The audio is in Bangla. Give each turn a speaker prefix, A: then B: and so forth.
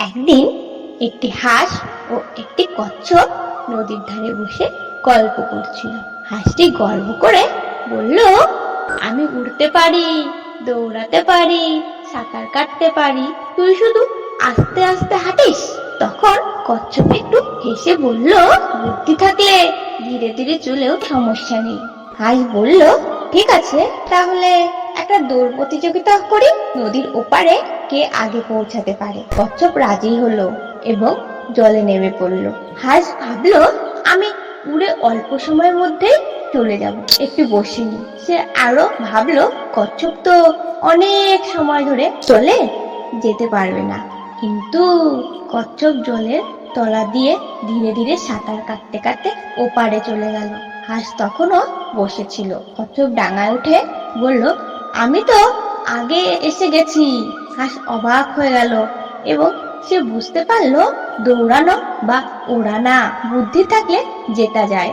A: একদিন একটি হাঁস ও একটি কচ্ছপ নদীর ধারে বসে গল্প করছিল। হাঁসটি গর্ব করে বলল, আমি উড়তে পারি, দৌড়াতে পারি, সাঁতার কাটতে পারি, তুই শুধু আস্তে আস্তে হাঁটিস। তখন কচ্ছপ একটু হেসে বলল, বুদ্ধি থাকলে ধীরে ধীরে চলেও সমস্যা নেই। হাঁস বলল, ঠিক আছে, তাহলে একটা দৌড় প্রতিযোগিতা করি, নদীর ওপারে কে আগে পৌঁছাতে পারে। কচ্ছপ রাজি হলো এবং জলে নেমে পড়লো। হাঁস ভাবলো, আমি উড়ে অল্প সময়ের মধ্যেই চলে যাব, একটু বসে নি। সে আরো ভাবলো, কচ্ছপ তো অনেক সময় ধরে চলে, যেতে পারবে না। কিন্তু কচ্ছপ জলের তলা দিয়ে ধীরে ধীরে সাঁতার কাটতে কাটতে ওপারে চলে গেল। হাঁস তখনও বসেছিল। কচ্ছপ ডাঙায় উঠে বলল, আমি তো আগে এসে গেছি। হাঁস অবাক হয়ে গেল এবং সে বুঝতে পারলো, দৌড়ানো বা ওড়ানা বুদ্ধি থাকলে জেতা যায়।